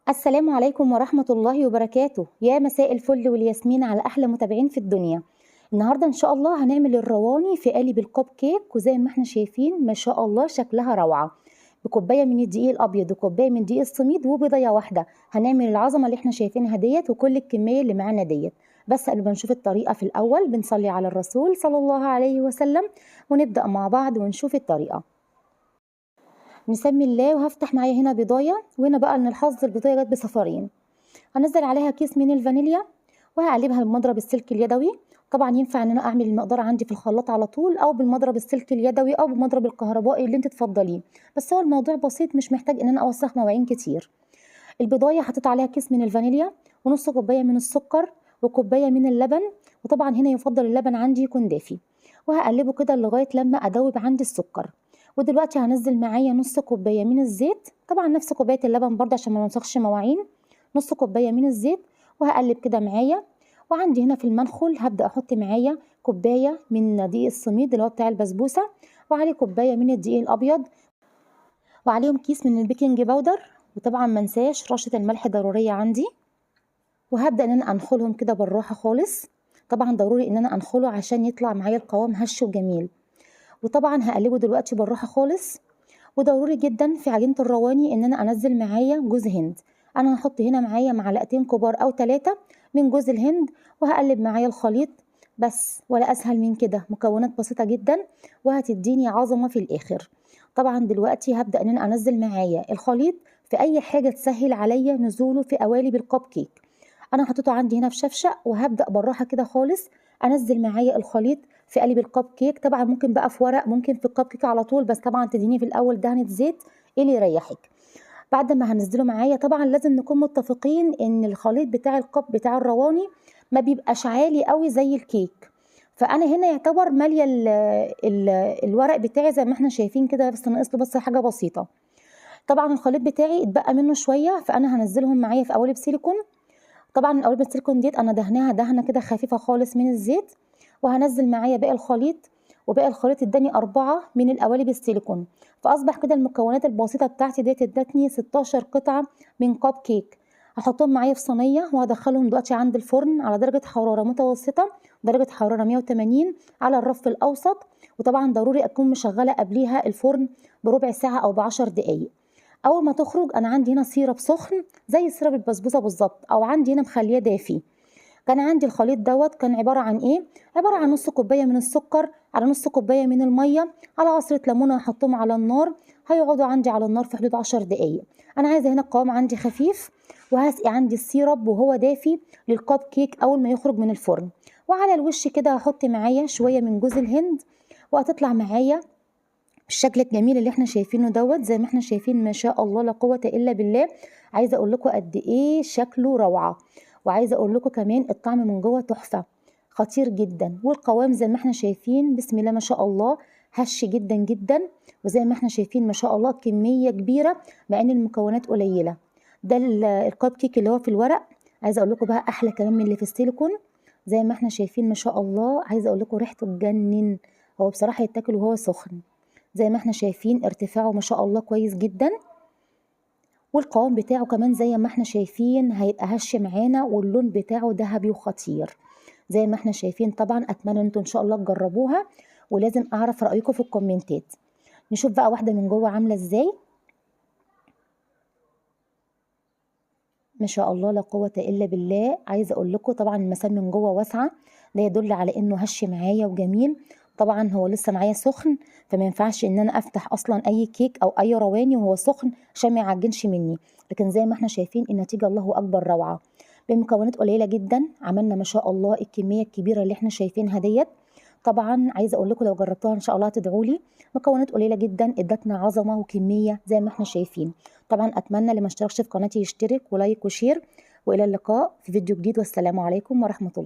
السلام عليكم ورحمة الله وبركاته. يا مساء الفل والياسمين على أحلى متابعين في الدنيا. النهاردة إن شاء الله هنعمل الرواني في قالب الكوب كيك، وزي ما احنا شايفين ما شاء الله شكلها روعة. بكوباية من الدقيق الأبيض وكوباية من دقيق السميد وبيضاية واحدة هنعمل العظمة اللي احنا شايفينها ديت وكل الكمية اللي معانا ديت. بس قبل ما نشوف الطريقة في الأول بنصلي على الرسول صلى الله عليه وسلم ونبدأ مع بعض ونشوف الطريقة. نسمي الله وهفتح معايا هنا بيضايه، وهنا بقى ان الحظ البيضايه جت بصفارين. هنزل عليها كيس من الفانيليا وهقلبها بمضرب السلك اليدوي. طبعا ينفع ان انا اعمل المقدار عندي في الخلاط على طول او بالمضرب السلك اليدوي او بالمضرب الكهربائي اللي انت تفضليه، بس هو الموضوع بسيط مش محتاج ان انا اوسخ مواعين كتير. البيضايه حطيت عليها كيس من الفانيليا ونص كوبايه من السكر وكوبايه من اللبن، وطبعا هنا يفضل اللبن عندي يكون دافي، وهقلبه كده لغايه لما ادوب عندي السكر. ودلوقتي هنزل معايا نص كوبايه من الزيت، طبعا نفس كوبايه اللبن برضه عشان ما نوسخش مواعين، نص كوبايه من الزيت، وهقلب كده معايا. وعندي هنا في المنخل هبدا احط معايا كوبايه من دقيق السميد اللي هو بتاع البسبوسه، وعليه كوبايه من الدقيق الابيض، وعليهم كيس من البيكنج باودر، وطبعا منساش رشه الملح ضروريه عندي. وهبدا ان انا انخلهم كده بالراحه خالص، طبعا ضروري ان انا انخله عشان يطلع معايا القوام هش وجميل. وطبعا هقلبه دلوقتي بالراحه خالص. وضروري جدا في عجينه الرواني ان انا انزل معايا جوز هند. انا هحط هنا معايا معلقتين كبار او 3 من جوز الهند، وهقلب معايا الخليط بس، ولا اسهل من كده، مكونات بسيطه جدا وهتديني عظمه في الاخر. طبعا دلوقتي هبدا ان انا انزل معايا الخليط في اي حاجه تسهل عليا نزوله في قوالب الكب كيك. انا حطيته عندي هنا في شفشق، وهبدا بالراحه كده خالص انزل معايا الخليط في قالب الكب كيك. طبعا ممكن بقى في ورق، ممكن في الكب كيك على طول، بس طبعا تديني في الاول دهنه زيت ايه اللي يريحك. بعد ما هنزله معايا طبعا لازم نكون متفقين ان الخليط بتاع الكب بتاع الرواني ما بيبقاش عالي قوي زي الكيك، فانا هنا يعتبر ماليه ال الورق بتاعي زي ما احنا شايفين كده، بس ناقص له بس حاجه بسيطه. طبعا الخليط بتاعي اتبقى منه شويه، فانا هنزلهم معايا في قوالب سيليكون. طبعا قوالب السيليكون ديت انا دهناها دهنه كده خفيفه خالص من الزيت، وهنزل معايا باقي الخليط. وباقي الخليط اداني 4 من القوالب السيليكون، فاصبح كده المكونات البسيطه بتاعتي ديت ادتني 16 قطعه من كب كيك. هحطهم معايا في صينيه وهدخلهم دلوقتي عند الفرن على درجه حراره متوسطه، درجه حراره 180 على الرف الاوسط. وطبعا ضروري اكون مشغله قبليها الفرن بربع ساعه او ب10 دقائق. اول ما تخرج انا عندي هنا سيرب سخن زي سيرب البسبوسه بالظبط، او عندي هنا مخليه دافي. كان عندي الخليط دوت كان عباره عن ايه؟ عباره عن نص كوبايه من السكر على نص كوبايه من الميه على عصره ليمونه، هحطهم على النار، هيقعدوا عندي على النار في حدود 10 دقائق. انا عايزه هنا القوام عندي خفيف، وهسقي عندي السيرب وهو دافي للكب كيك اول ما يخرج من الفرن. وعلى الوش كده هحط معايا شويه من جوز الهند، وهتطلع معايا بالشكل الجميل اللي احنا شايفينه دوت. زي ما احنا شايفين ما شاء الله لا قوة الا بالله. عايزه اقول لكم قد ايه شكله روعة، وعايزه اقول لكم كمان الطعم من جوه تحفة خطير جدا. والقوام زي ما احنا شايفين بسم الله ما شاء الله هش جدا جدا، وزي ما احنا شايفين ما شاء الله كمية كبيرة مع ان المكونات قليلة. ده الكب كيك اللي هو في الورق. عايزه اقول لكم بقى احلى كمان من اللي في السيليكون. زي ما احنا شايفين ما شاء الله، عايزه اقول لكم ريحته تجنن. هو بصراحة يتاكل وهو سخن. زي ما احنا شايفين ارتفاعه ما شاء الله كويس جدا، والقوام بتاعه كمان زي ما احنا شايفين هيبقى هش معانا، واللون بتاعه ذهبي وخطير زي ما احنا شايفين. طبعا اتمنى انتوا ان شاء الله تجربوها، ولازم اعرف رايكم في الكومنتات. نشوف بقى واحده من جوه عامله ازاي. ما شاء الله لا قوه الا بالله. عايزه اقول لكم طبعا المسام من جوه واسعه، ده يدل على انه هش معايا وجميل. طبعا هو لسه معايا سخن، فما ينفعش ان انا افتح اصلا اي كيك او اي رواني وهو سخن عشان ما يعجنش مني. لكن زي ما احنا شايفين النتيجه الله اكبر روعه. بمكونات قليله جدا عملنا ما شاء الله الكميه الكبيره اللي احنا شايفينها ديت. طبعا عايزه اقول لكم لو جربتوها ان شاء الله هتدعوا لي. مكونات قليله جدا ادتنا عظمه وكميه زي ما احنا شايفين. طبعا اتمنى اللي ما اشتركش في قناتي يشترك ولايك وشير. والى اللقاء في فيديو جديد، والسلام عليكم ورحمه الله.